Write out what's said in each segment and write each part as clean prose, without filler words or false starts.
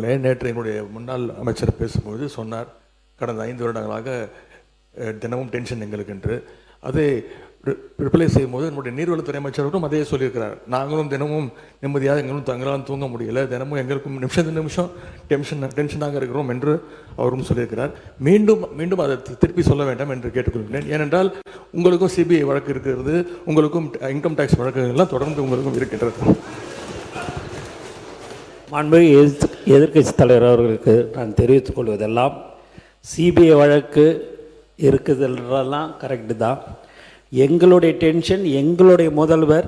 நேற்று என்னுடைய முன்னாள் அமைச்சர் பேசும்போது சொன்னார், கடந்த 5 வருடங்களாக தினமும் டென்ஷன் எங்களுக்கு என்று. அதை ரிப்ளை செய்யும்போது என்னுடைய நீர்வளத்துறை அமைச்சர்களும் அதே சொல்லியிருக்கிறார். நாங்களும் தினமும் நிம்மதியாக எங்களும் தங்களால் தூங்க முடியல, தினமும் எங்களுக்கும் நிமிஷம் டென்ஷனாக இருக்கிறோம் என்று அவரும் சொல்லியிருக்கிறார். மீண்டும் அதை திருப்பி சொல்ல வேண்டாம் என்று கேட்டுக்கொள்கிறேன். ஏனென்றால் உங்களுக்கும் சிபிஐ வழக்கு இருக்கிறது, உங்களுக்கும் இன்கம் டேக்ஸ் வழக்குகள்லாம் தொடர்ந்து உங்களுக்கும் இருக்கின்றது. மாண்புமிகு எதிர்க்கட்சித் தலைவர் அவர்களுக்கு நான் தெரிவித்துக் கொள்வதெல்லாம், சிபிஐ வழக்கு இருக்குதுன்றதெல்லாம் கரெக்டு தான். எங்களுடைய டென்ஷன், எங்களுடைய முதல்வர்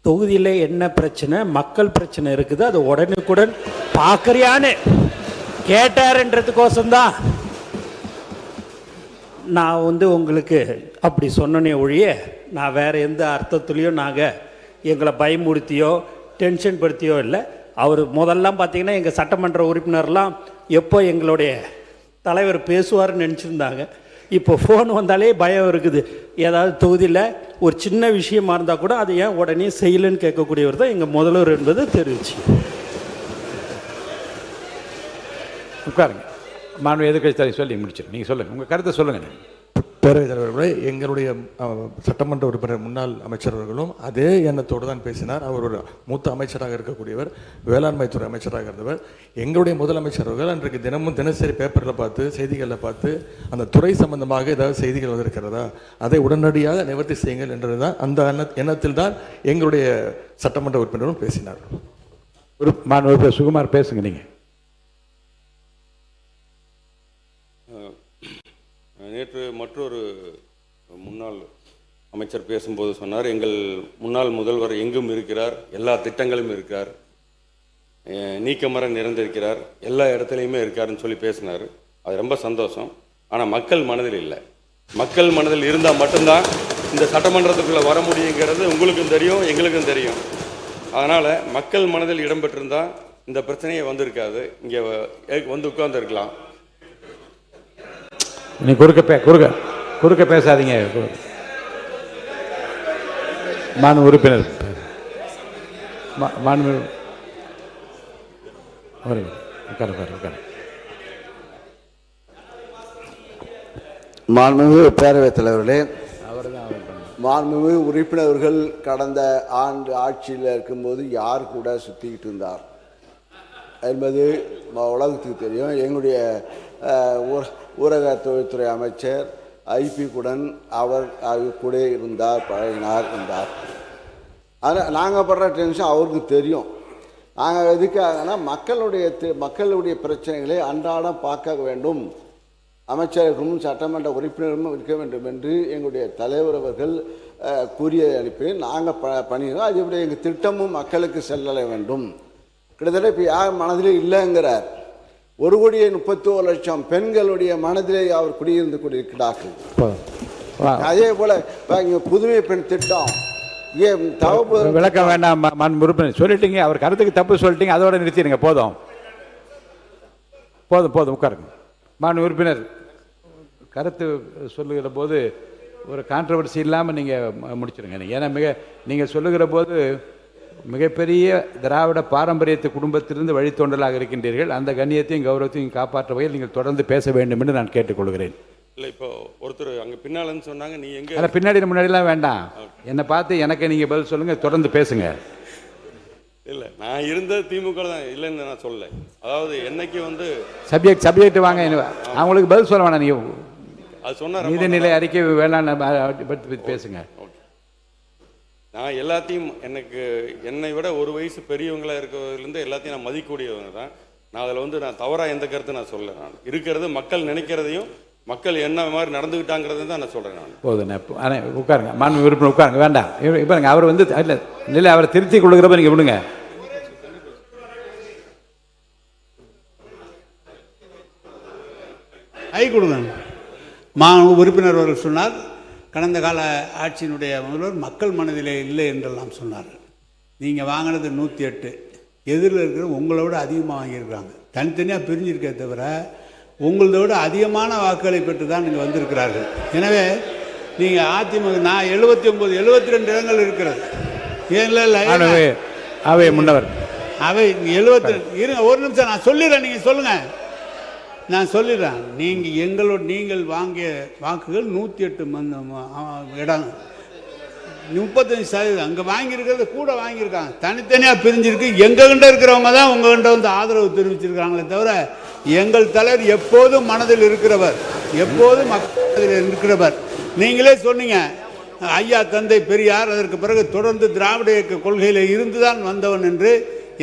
தொகுதியில் என்ன பிரச்சனை, மக்கள் பிரச்சனை இருக்குது, அது உடனுக்குடன் பார்க்குறியான்னு கேட்டார்ன்றதுக்கோசம்தான் நான் உங்களுக்கு அப்படி சொன்னனே ஒழிய, நான் வேறு எந்த அர்த்தத்துலேயும் நாங்கள் எங்களை பயமுறுத்தியோ டென்ஷன் படுத்தியோ இல்லை. அவர் முதல்லாம் பார்த்திங்கன்னா எங்கள் சட்டமன்ற உறுப்பினர்லாம் எப்போ எங்களுடைய தலைவர் பேசுவார்னு நினச்சிருந்தாங்க. இப்போ ஃபோன் வந்தாலே பயம் இருக்குது. ஏதாவது தொகுதியில் ஒரு சின்ன விஷயமா இருந்தால் கூட அதை ஏன் உடனே செய்யலைன்னு கேட்கக்கூடியவர் தான் எங்கள் முதல்வர் என்பதை தெரிவிச்சு. உட்காருங்க. மாண்பு எதிர்க்கட்சி தலைவர் சொல்லி முடிச்சிடும். நீங்கள் சொல்லுங்கள், உங்கள் கருத்தை சொல்லுங்கள். பேரவைத் தலைவர்களே, எங்களுடைய சட்டமன்ற உறுப்பினர் முன்னாள் அமைச்சர்களும் அதே எண்ணத்தோடு தான் பேசினார். அவர் ஒரு மூத்த அமைச்சராக இருக்கக்கூடியவர், வேளாண்மைத்துறை அமைச்சராக இருந்தவர். எங்களுடைய முதலமைச்சர்கள் அன்றைக்கு தினசரி பேப்பரில் பார்த்து, செய்திகளில் பார்த்து, அந்த துறை சம்பந்தமாக ஏதாவது செய்திகள் வந்திருக்கிறதா, அதை உடனடியாக நிவர்த்தி செய்யுங்கள் என்றதுதான், அந்த எண்ணத்தில் தான் எங்களுடைய சட்டமன்ற உறுப்பினரும் பேசினார். மாண்பு சுகுமார் பேசுங்க. நீங்கள் நேற்று மற்றொரு முன்னாள் அமைச்சர் பேசும்போது சொன்னார், எங்கள் முன்னாள் முதல்வர் எங்கும் இருக்கிறார், எல்லா திட்டங்களும் இருக்கிறார், நீக்கமர நிறைந்திருக்கிறார், எல்லா இடத்துலையுமே இருக்காருன்னு சொல்லி பேசினார். அது ரொம்ப சந்தோஷம். ஆனால் மக்கள் மனதில் இல்லை. மக்கள் மனதில் இருந்தால் மட்டும்தான் இந்த சட்டமன்றத்துக்குள்ளே வர முடியுங்கிறது உங்களுக்கும் தெரியும், எங்களுக்கும் தெரியும். அதனால் மக்கள் மனதில் இடம்பெற்றிருந்தால் இந்த பிரச்சனையே வந்திருக்காது. இங்கே வந்து உட்கார்ந்துருக்கலாம். நீ குறுக்க பேசாதீங்க. மாண்பு உறுப்பினர் மாண்புமிகு பேரவைத் தலைவர்களே, மாண்புமிகு உறுப்பினர்கள் கடந்த ஆண்டு ஆட்சியில் இருக்கும்போது யார் கூட சுற்றிக்கிட்டு இருந்தார் என்பது உலகத்துக்கு தெரியும். எங்களுடைய ஊரக தொழில்துறை அமைச்சர் ஐபி குடன் அவர் கூட இருந்தார், பழகினார், இருந்தார். ஆனால் நாங்கள் படுற டென்ஷன் அவருக்கு தெரியும். நாங்கள் எதுக்காகனா மக்களுடைய பிரச்சனைகளை அன்றாடம் பார்க்க வேண்டும், அமைச்சர்களும் சட்டமன்ற உறுப்பினரும் இருக்க வேண்டும் என்று எங்களுடைய தலைவர் அவர்கள் கூறிய அனுப்பி நாங்கள் பண்ணிடுறோம். அது இப்படி எங்கள் திட்டமும் மக்களுக்கு செல்ல வேண்டும். கிட்டத்தட்ட இப்போ யார் மனதிலே இல்லைங்கிறார். 1,31,00,000 பெண்களுடைய மனதிலே அவர் குடியிருந்து கொண்டிருக்கிறார்கள். அதே போல இங்கே புதுமை பெண் திட்டம் விளக்கம் வேண்டாம். மாண்பு உறுப்பினர் சொல்லிட்டீங்க, அவர் கருத்துக்கு தப்பு சொல்லிட்டீங்க, அதோட நிறுத்திடுங்க. போதும் உட்காருங்க. மாண்பு உறுப்பினர் கருத்து சொல்லுகிற போது ஒரு கான்ட்ரவர்சி இல்லாமல் நீங்கள் முடிச்சிடுங்க. ஏன்னா நீங்கள் சொல்லுகிற போது மிகப்பெரிய திராவிட பாரம்பரியத்து குடும்பத்திலிருந்து வழித்தோன்றலாக இருக்கின்றீர்கள். அந்த கண்ணியத்தையும் கௌரவத்தையும் காப்பாற்ற வகையில் நீங்கள் தொடர்ந்து பேச வேண்டும் என்று நான் கேட்டுக்கொள்கிறேன். இல்லை, இப்போ ஒருத்தர் அங்கே பின்னாலன்னு சொன்னாங்க, நீ எங்கே பின்னாடி முன்னாடிலாம் வேண்டாம், என்னை பார்த்து எனக்கு நீங்கள் பதில் சொல்லுங்கள், தொடர்ந்து பேசுங்க. இல்லை, நான் இருந்த திமுக தான் இல்லைன்னு நான் சொல்ல. அதாவது என்னைக்கு சப்ஜெக்ட் வாங்க, அவங்களுக்கு பதில் சொல்ல வேணாம். நீங்கள் அது சொன்ன நீதிநிலை அறிக்கை வேளாண் பேசுங்க. நான் எல்லாத்தையும் என்னை விட ஒரு வயசு பெரியவங்களாக இருக்கிறதுலேருந்து எல்லாத்தையும் நான் மதிக்கக்கூடியவங்க தான். நான் அதில் நான் தவறாக எந்த கருத்து நான் சொல்ல. நான் இருக்கிறது மக்கள் நினைக்கிறதையும் மக்கள் என்ன மாதிரி நடந்துக்கிட்டாங்கிறது தான் நான் சொல்கிறேன். நான் போதும், உட்காருங்க. மாண்பு உறுப்பினர் உட்காருங்க. வேண்டாம், இப்போ அவர் இல்லை, அவரை திருத்தி கொள்ளுகிறப்ப நீங்கள் விடுங்க. கொடுங்க. உறுப்பினர் அவர்கள் சொன்னார், கடந்த கால ஆட்சியினுடைய முதல்வர் மக்கள் மனதிலே இல்லை என்றெல்லாம் சொன்னார். நீங்கள் வாங்கினது 108, எதிரில் இருக்கிற உங்களோட அதிகமாக வாங்கியிருக்கிறாங்க. தனித்தனியாக பிரிஞ்சிருக்கே தவிர உங்களோட அதிகமான வாக்குகளை பெற்று தான் நீங்கள் வந்திருக்கிறார்கள். எனவே நீங்கள் அதிமுக நான் 79 72 இடங்கள் இருக்கிறது. அவை முன்னவர் அவை 70 இருங்க ஒரு நிமிஷம் நான் சொல்லிடுறேன், நீங்கள் சொல்லுங்கள். நான் சொல்லிடுறேன். நீங்கள் வாங்கிய வாக்குகள் 108 இடம், 35% அங்கே வாங்கியிருக்கிறது கூட வாங்கியிருக்காங்க. தனித்தனியாக பிரிஞ்சிருக்கு. எங்ககிட்ட இருக்கிறவங்க தான் உங்ககிட்ட வந்து ஆதரவு தெரிவிச்சிருக்காங்களே தவிர எங்கள் தலைவர் எப்போதும் மனதில் இருக்கிறவர், எப்போதும் மக்கள் மனதில் இருக்கிறவர். நீங்களே சொன்னீங்க ஐயா தந்தை பெரியார் அதற்கு பிறகு தொடர்ந்து திராவிட இயக்க கொள்கையில் இருந்துதான் வந்தவன் என்று.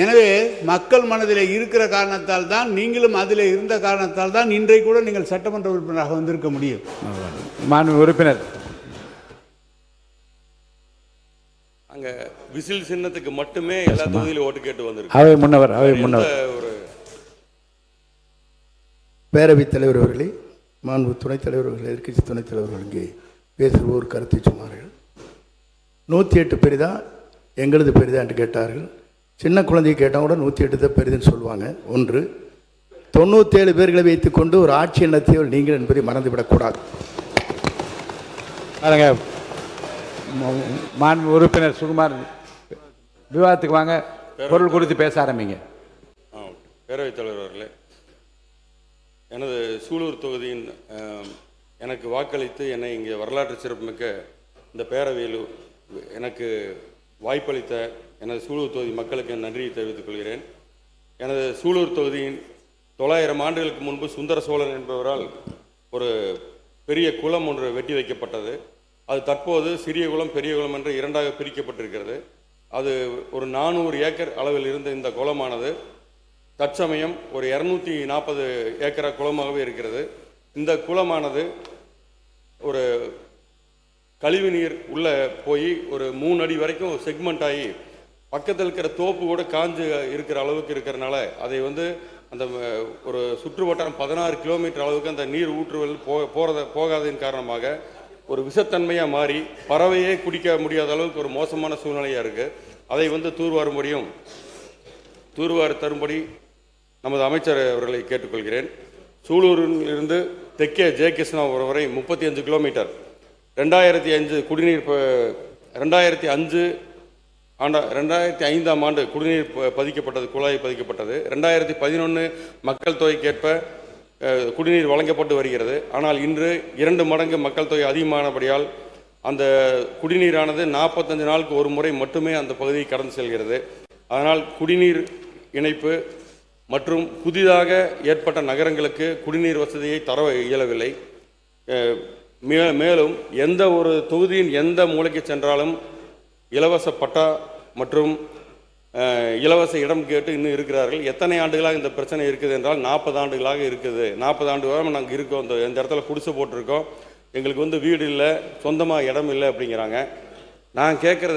எனவே மக்கள் மனதில் இருக்கிற காரணத்தால் தான், நீங்களும் அதில் இருந்த காரணத்தால் தான் இன்றைக்கு கூட நீங்கள் சட்டமன்ற உறுப்பினராக வந்திருக்க முடியும். மாண்பு உறுப்பினர். அங்கே விசில் சின்னத்துக்கு மட்டுமே எல்லா தொகுதியிலும் ஓட்டு கேட்டு வந்திருக்கு. அவை முன்னவர் ஒரு பேரவைத் தலைவர் அவர்களே, மாண்பு துணைத் தலைவர் அவர்கள், எதிர்க்கட்சி துணைத் தலைவர்களுக்கு பேசுகிற ஒரு கருத்தை சொன்னார்கள். 108 பெரிதா எங்களது பெரிதா என்று கேட்டார்கள். சின்ன குழந்தையை கேட்டால் கூட 108 தான் பெரிதுன்னு சொல்லுவாங்க. ஒன்று, 97 பேர்களை வைத்துக்கொண்டு ஒரு ஆட்சி நடத்தியவர் நீங்கள் என்பதை மறந்துவிடக்கூடாது. பாருங்க, மாண்பு உறுப்பினர் சுகுமார் விவாதத்துக்கு வாங்க, பொருள் குறித்து பேச ஆரம்பிங்க. பேரவைத் தலைவர் அவர்களே, எனது சூலூர் தொகுதியின் எனக்கு வாக்களித்து என்னை இங்கே வரலாற்று சிறப்புமிக்க இந்த பேரவையில் எனக்கு வாய்ப்பளித்த எனது சூலூர் தொகுதி மக்களுக்கு நன்றியை தெரிவித்துக் கொள்கிறேன். எனது சூலூர் தொகுதியின் 900 ஆண்டுகளுக்கு முன்பு சுந்தர சோழன் என்பவரால் ஒரு பெரிய குளம் ஒன்று வெட்டி வைக்கப்பட்டது. அது தற்போது சிறிய குளம் பெரிய குளம் என்று இரண்டாக பிரிக்கப்பட்டிருக்கிறது. அது ஒரு 400 ஏக்கர் அளவில் இருந்த இந்த குளமானது தற்சமயம் ஒரு 240 ஏக்கரா குளமாகவே இருக்கிறது. இந்த குளமானது ஒரு கழிவு நீர் உள்ளே போய் ஒரு 3 அடி வரைக்கும் செக்மெண்ட் ஆகி பக்கத்தில் இருக்கிற தோப்பு கூட காஞ்சு இருக்கிற அளவுக்கு இருக்கிறனால அதை வந்து அந்த ஒரு சுற்று வட்டாரம் 16 கிலோமீட்டர் அளவுக்கு அந்த நீர் ஊற்றுவல் போகாததின் காரணமாக ஒரு விஷத்தன்மையாக மாறி பறவையே குடிக்க முடியாத அளவுக்கு ஒரு மோசமான சூழ்நிலையாக இருக்குது. அதை வந்து தூர்வாரி தரும்படி நமது அமைச்சர் அவர்களை கேட்டுக்கொள்கிறேன். சூலூரில் இருந்து தெற்கே ஜெய கிருஷ்ணாபுரம் வரை 35 கிலோமீட்டர். 2005 குடிநீர் 2005ஆம் ஆண்டு குடிநீர் பதிக்கப்பட்டது, குழாய் பதிக்கப்பட்டது. 2011 மக்கள் தொகைக்கேற்ப குடிநீர் வழங்கப்பட்டு வருகிறது. ஆனால் இன்று 2 மடங்கு மக்கள் தொகை அதிகமானபடியால் அந்த குடிநீரானது 45 நாளுக்கு ஒரு முறை மட்டுமே அந்த பகுதியை கடந்து செல்கிறது. அதனால் குடிநீர் இணைப்பு மற்றும் புதிதாக ஏற்பட்ட நகரங்களுக்கு குடிநீர் வசதியை தர இயலவில்லை. மேலும் எந்த ஒரு தொகுதியின் எந்த மூலைக்கு சென்றாலும் இலவச பட்டா மற்றும் இலவச இடம் கேட்டு இன்னும் இருக்கிறார்கள். எத்தனை ஆண்டுகளாக இந்த பிரச்சனை இருக்குது என்றால் 40 ஆண்டுகளாக இருக்குது. 40 ஆண்டு காலம் நாங்கள் இருக்கோம், இந்த இடத்துல குடிசை போட்டிருக்கோம், எங்களுக்கு வந்து வீடு இல்லை, சொந்தமாக இடம் இல்லை அப்படிங்கிறாங்க. நான் கேட்குறது